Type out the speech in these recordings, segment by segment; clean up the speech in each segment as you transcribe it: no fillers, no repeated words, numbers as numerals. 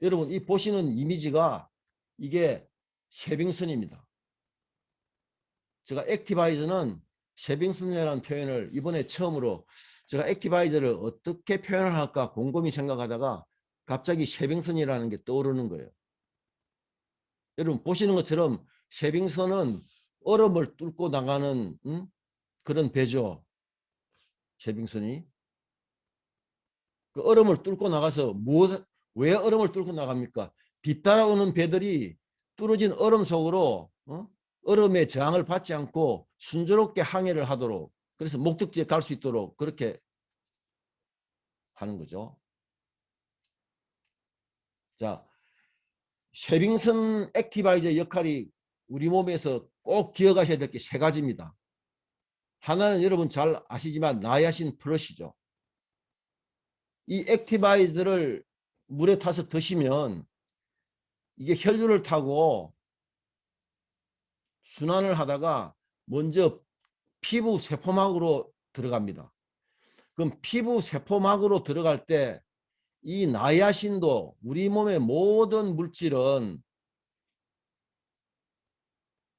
여러분 이 보시는 이미지가 이게 쉐빙슨입니다. 제가 액티바이저는 쉐빙슨이라는 표현을 이번에 처음으로 제가 액티바이저를 어떻게 표현을 할까 곰곰이 생각하다가 갑자기 쉐빙슨이라는 게 떠오르는 거예요. 여러분 보시는 것처럼 쉐빙슨은 얼음을 뚫고 나가는 그런 배죠. 쉐빙슨이. 그 얼음을 뚫고 나가서 왜 얼음을 뚫고 나갑니까? 뒤따라오는 배들이 뚫어진 얼음 속으로 얼음의 저항을 받지 않고 순조롭게 항해를 하도록, 그래서 목적지에 갈 수 있도록 그렇게 하는 거죠. 자, 쉐빙슨 액티바이저 역할이 우리 몸에서 꼭 기억하셔야 될 게 세 가지입니다. 하나는 여러분 잘 아시지만 나야신 플러시죠. 이 액티바이저를 물에 타서 드시면 이게 혈류를 타고 순환을 하다가 먼저 피부 세포막으로 들어갑니다. 그럼 피부 세포막으로 들어갈 때 이 나야신도 우리 몸의 모든 물질은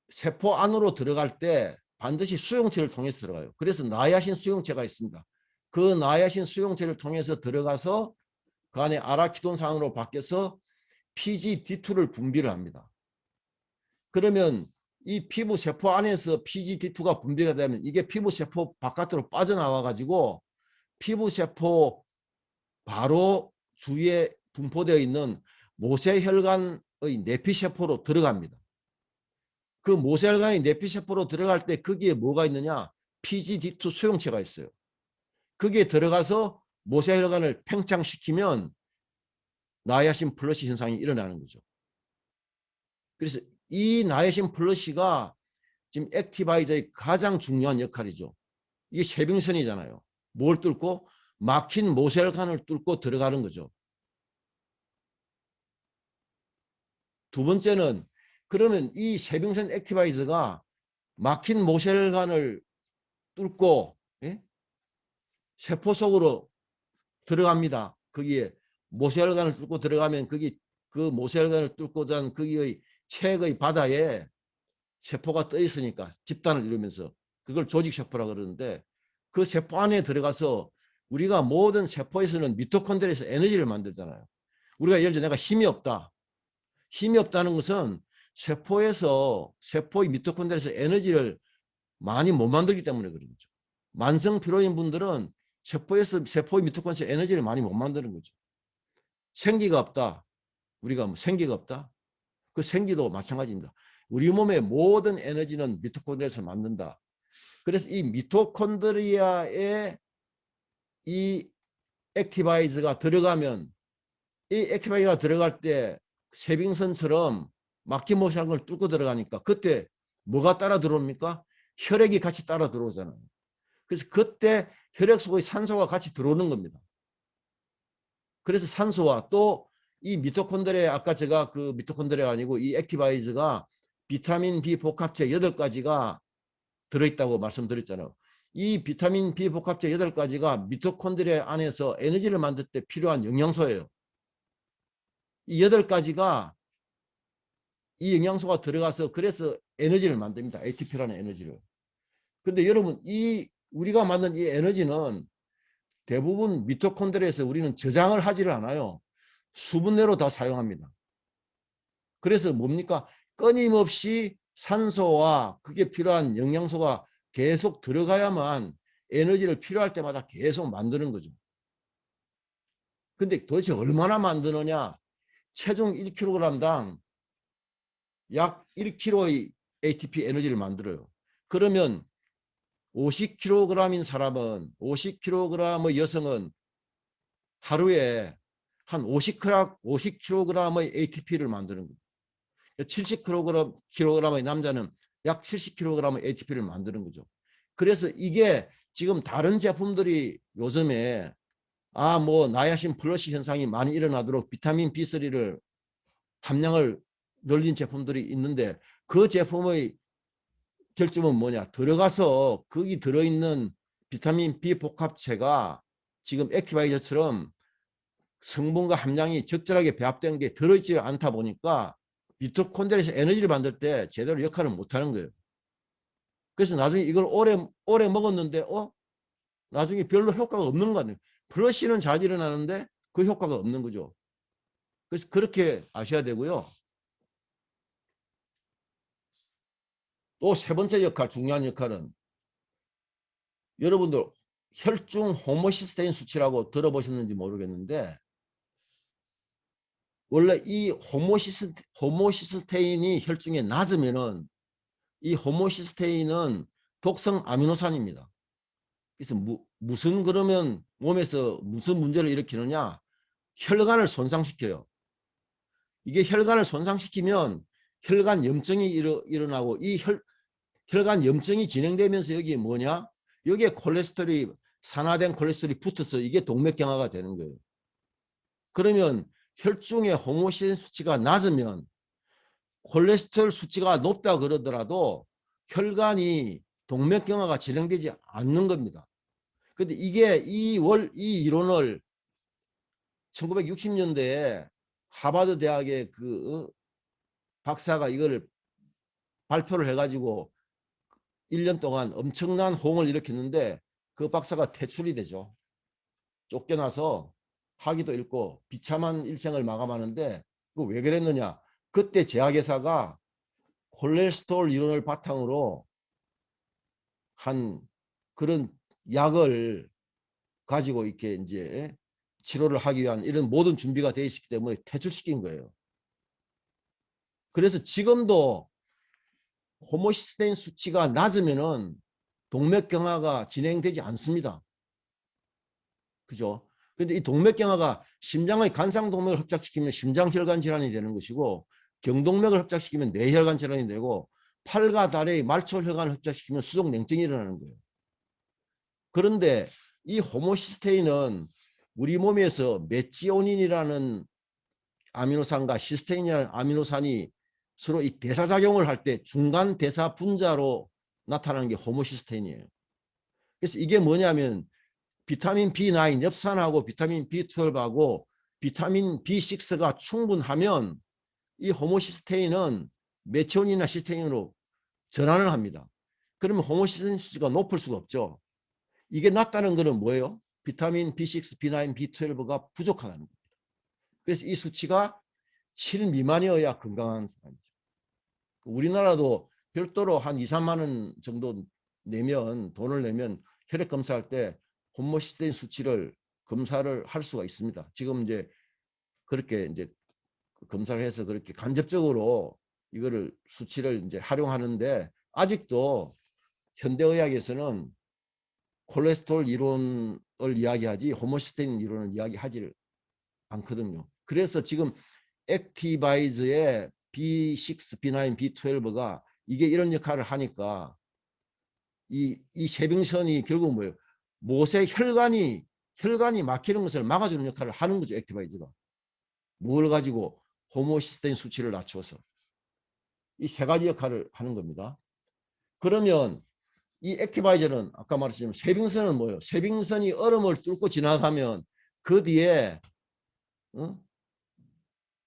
세포 안으로 들어갈 때 반드시 수용체를 통해서 들어가요. 그래서 나야신 수용체가 있습니다. 그 나야신 수용체를 통해서 들어가서 그 안에 아라키돈산으로 바뀌어서 PGD2를 분비를 합니다. 그러면 이 피부 세포 안에서 PGD2가 분비가 되면 이게 피부 세포 바깥으로 빠져나와 가지고 피부 세포 바로 주위에 분포되어 있는 모세혈관의 내피세포로 들어갑니다. 그 모세혈관의 내피세포로 들어갈 때 거기에 뭐가 있느냐? PGD2 수용체가 있어요. 거기에 들어가서 모세혈관을 팽창시키면 나야신 플러시 현상이 일어나는 거죠. 그래서 이 나야신 플러시가 지금 액티바이저의 가장 중요한 역할이죠. 이게 쉐빙선이잖아요. 뭘 뚫고? 막힌 모세혈관을 뚫고 들어가는 거죠. 두 번째는 그러면 이 쉐빙선 액티바이저가 막힌 모세혈관을 뚫고 세포 속으로 들어갑니다. 거기에 모세혈관을 뚫고 들어가면 거기 그 모세혈관을 뚫고 잔 거기의 체액의 바다에 세포가 떠 있으니까 집단을 이루면서 그걸 조직세포라고 그러는데 그 세포 안에 들어가서 우리가 모든 세포에서는 미토콘드리아에서 에너지를 만들잖아요. 우리가 예를 들어 내가 힘이 없다. 힘이 없다는 것은 세포에서 세포의 미토콘드리아에서 에너지를 많이 못 만들기 때문에 그런 거죠. 만성 피로인 분들은 세포에서 세포의 미토콘드리아에서 에너지를 많이 못 만드는 거죠. 생기가 없다. 우리가 뭐 생기가 없다. 그 생기도 마찬가지입니다. 우리 몸의 모든 에너지는 미토콘드리아에서 만든다. 그래서 이 미토콘드리아에 이 액티바이저가 들어가면 이 액티바이저가 들어갈 때 쉐빙선처럼 막힌 모세혈관을 뚫고 들어가니까 그때 뭐가 따라 들어옵니까? 혈액이 같이 따라 들어오잖아요. 그래서 그때 혈액 속의 산소가 같이 들어오는 겁니다. 그래서 산소와 또 이 미토콘드리아 아까 제가 그 미토콘드리아가 아니고 이 액티바이저가 비타민 B 복합체 8가지가 들어있다고 말씀드렸잖아요. 이 비타민 B 복합체 8가지가 미토콘드리아 안에서 에너지를 만들 때 필요한 영양소예요. 이 8가지가 이 영양소가 들어가서 그래서 에너지를 만듭니다. ATP라는 에너지를. 근데 여러분 이 우리가 만든 이 에너지는 대부분 미토콘드리아에서 우리는 저장을 하지를 않아요. 수분내로 다 사용합니다. 그래서 뭡니까? 끊임없이 산소와 그게 필요한 영양소가 계속 들어가야만 에너지를 필요할 때마다 계속 만드는 거죠. 근데 도대체 얼마나 만드느냐? 체중 1kg당 약 1kg의 ATP 에너지를 만들어요. 그러면 50kg인 사람은 50kg의 여성은 하루에 한 50kg의 ATP를 만드는 거예요. 70kg의 남자는 약 70kg의 ATP를 만드는 거죠. 그래서 이게 지금 다른 제품들이 요즘에 뭐 나야신 플러시 현상이 많이 일어나도록 비타민 B3를 함량을 늘린 제품들이 있는데 그 제품의 결점은 뭐냐? 들어가서 거기 들어있는 비타민 B 복합체가 지금 액티바이저처럼 성분과 함량이 적절하게 배합된 게 들어있지 않다 보니까 미토콘드리아에서 에너지를 만들 때 제대로 역할을 못하는 거예요. 그래서 나중에 이걸 오래 먹었는데 나중에 별로 효과가 없는 거 아니에요. 플러시는 잘 일어나는데 그 효과가 없는 거죠. 그래서 그렇게 아셔야 되고요. 또 세 번째 역할, 중요한 역할은 여러분들 혈중 호모시스테인 수치라고 들어보셨는지 모르겠는데 원래 이 호모시스테인이 혈중에 낮으면은 이 호모시스테인은 독성 아미노산입니다. 그래서 무슨 그러면 몸에서 무슨 문제를 일으키느냐? 혈관을 손상시켜요. 이게 혈관을 손상시키면 혈관 염증이 일어나고 이 혈관 염증이 진행되면서 여기에 뭐냐? 여기에 콜레스테롤이 산화된 콜레스테롤이 붙어서 이게 동맥경화가 되는 거예요. 그러면 혈중의 호모시스테인 수치가 낮으면 콜레스테롤 수치가 높다 그러더라도 혈관이 동맥경화가 진행되지 않는 겁니다. 근데 이게 이 이론을 1960년대에 하버드 대학의 그 박사가 이거를 발표를 해가지고 1년 동안 엄청난 호응을 일으켰는데 그 박사가 퇴출이 되죠. 쫓겨나서 학위도 잃고 비참한 일생을 마감하는데 그 왜 그랬느냐? 그때 제약회사가 콜레스테롤 이론을 바탕으로 한 그런 약을 가지고 이렇게 이제 치료를 하기 위한 이런 모든 준비가 되어 있기 때문에 퇴출시킨 거예요. 그래서 지금도 호모시스테인 수치가 낮으면은 동맥경화가 진행되지 않습니다. 그죠? 근데 이 동맥경화가 심장의 간상동맥을 협착시키면 심장혈관 질환이 되는 것이고 경동맥을 협착시키면 뇌혈관 질환이 되고 팔과 다리의 말초혈관을 협착시키면 수족냉증이 일어나는 거예요. 그런데 이 호모시스테인은 우리 몸에서 메치오닌이라는 아미노산과 시스테인이라는 아미노산이 서로 이 대사작용을 할 때 중간 대사 분자로 나타나는 게 호모시스테인이에요. 그래서 이게 뭐냐면 비타민 B9 엽산하고 비타민 B12하고 비타민 B6가 충분하면 이 호모시스테인은 메치오닌이나 시스테인으로 전환을 합니다. 그러면 호모시스테인 수치가 높을 수가 없죠. 이게 낮다는 것은 뭐예요? 비타민 B6, B9, B12가 부족하다는 겁니다. 그래서 이 수치가 7 미만이어야 건강한 사람이죠. 우리나라도 별도로 한 2, 3만 원 정도 내면 돈을 내면 혈액 검사할 때 호모시스테인 수치를 검사를 할 수가 있습니다. 지금 이제 그렇게 이제 검사를 해서 그렇게 간접적으로 이거를 수치를 이제 활용하는데 아직도 현대의학에서는 콜레스테롤 이론을 이야기하지 호모시스테인 이론을 이야기하지 않거든요. 그래서 지금 액티바이즈의 B6, B9, B12가 이게 이런 역할을 하니까 이 쇄병선이 결국 뭐예요? 못의 혈관이 막히는 것을 막아주는 역할을 하는 거죠. 액티바이즈가. 뭘 가지고? 호모시스테인 수치를 낮춰서. 이 세 가지 역할을 하는 겁니다. 그러면 이 액티바이저는 아까 말했지만 쇄병선은 뭐예요? 쇄병선이 얼음을 뚫고 지나가면 그 뒤에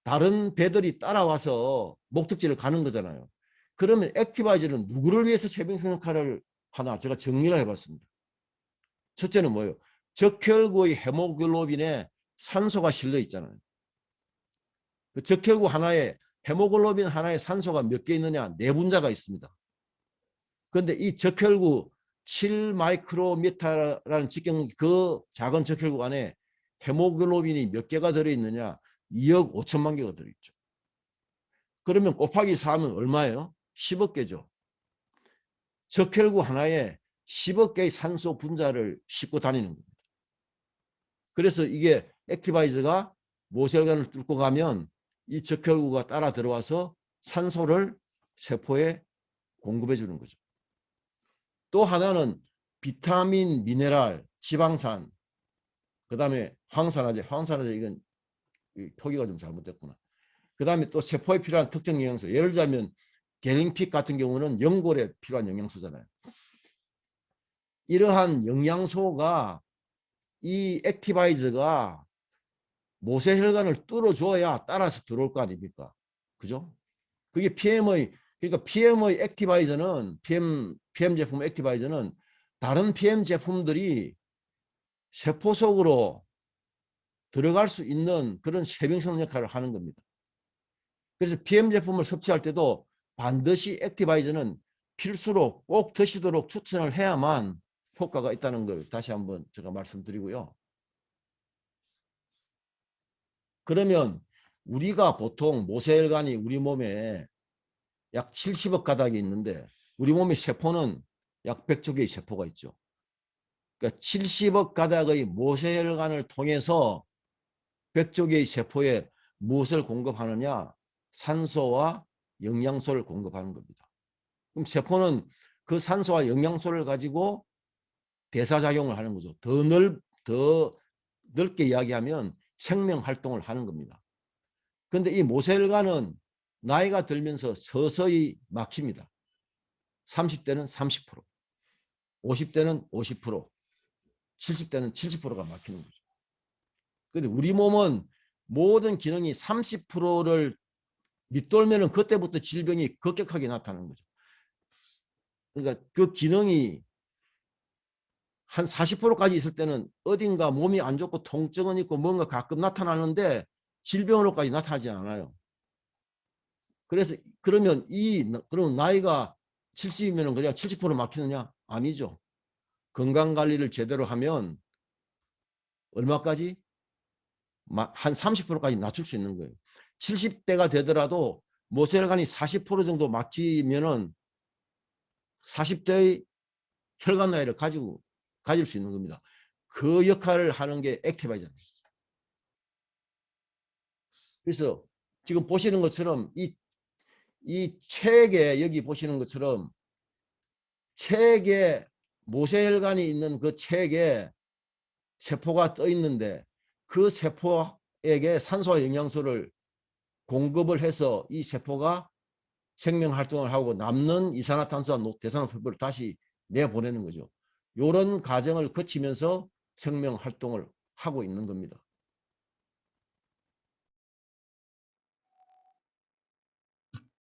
다른 배들이 따라와서 목적지를 가는 거잖아요. 그러면 액티바이저는 누구를 위해서 쇄병선 역할을 하나? 제가 정리를 해봤습니다. 첫째는 뭐예요? 적혈구의 헤모글로빈에 산소가 실려 있잖아요. 그 적혈구 하나에 헤모글로빈 하나에 산소가 몇 개 있느냐? 4분자가 있습니다. 그런데 이 적혈구 7마이크로미터라는 직경 그 작은 적혈구 안에 헤모글로빈이 몇 개가 들어있느냐? 2억 5천만 개가 들어있죠. 그러면 곱하기 4하면 얼마예요? 10억 개죠. 적혈구 하나에 10억 개의 산소 분자를 싣고 다니는 겁니다. 그래서 이게 액티바이저가 모세혈관을 뚫고 가면 이 적혈구가 따라 들어와서 산소를 세포에 공급해 주는 거죠. 또 하나는 비타민, 미네랄, 지방산, 그 다음에 황산화제, 이건 표기가 좀 잘못됐구나. 그 다음에 또 세포에 필요한 특정 영양소, 예를 들자면 갤링픽 같은 경우는 연골에 필요한 영양소잖아요. 이러한 영양소가 이 액티바이저가 모세혈관을 뚫어줘야 따라서 들어올 거 아닙니까? 그죠? 그게 그러니까 PM의 액티바이저는, PM 제품 액티바이저는 다른 PM 제품들이 세포 속으로 들어갈 수 있는 그런 쇄병성 역할을 하는 겁니다. 그래서 PM 제품을 섭취할 때도 반드시 액티바이저는 필수로 꼭 드시도록 추천을 해야만 효과가 있다는 걸 다시 한번 제가 말씀드리고요. 그러면 우리가 보통 모세혈관이 우리 몸에 약 70억 가닥이 있는데 우리 몸의 세포는 약 100조 개의 세포가 있죠. 그러니까 70억 가닥의 모세혈관을 통해서 100조 개의 세포에 무엇을 공급하느냐? 산소와 영양소를 공급하는 겁니다. 그럼 세포는 그 산소와 영양소를 가지고 대사작용을 하는 거죠. 더 넓게 이야기하면 생명활동을 하는 겁니다. 그런데 이 모세혈관은 나이가 들면서 서서히 막힙니다. 30대는 30%, 50대는 50%, 70대는 70%가 막히는 거죠. 그런데 우리 몸은 모든 기능이 30%를 밑돌면은 그때부터 질병이 급격하게 나타나는 거죠. 그러니까 그 기능이 한 40%까지 있을 때는 어딘가 몸이 안 좋고 통증은 있고 뭔가 가끔 나타나는데 질병으로까지 나타나지 않아요. 그래서 그러면 그럼 나이가 70이면 그냥 70% 막히느냐? 아니죠. 건강관리를 제대로 하면 얼마까지? 한 30%까지 낮출 수 있는 거예요. 70대가 되더라도 모세혈관이 40% 정도 막히면은 40대의 혈관 나이를 가질 수 있는 겁니다. 그 역할을 하는 게 액티바이저입니다. 그래서 지금 보시는 것처럼 이 책에 여기 보시는 것처럼 책에 모세혈관이 있는 그 책에 세포가 떠 있는데 그 세포에게 산소와 영양소를 공급을 해서 이 세포가 생명 활동을 하고 남는 이산화탄소와 대산화물을 다시 내보내는 거죠. 이런 과정을 거치면서 생명 활동을 하고 있는 겁니다.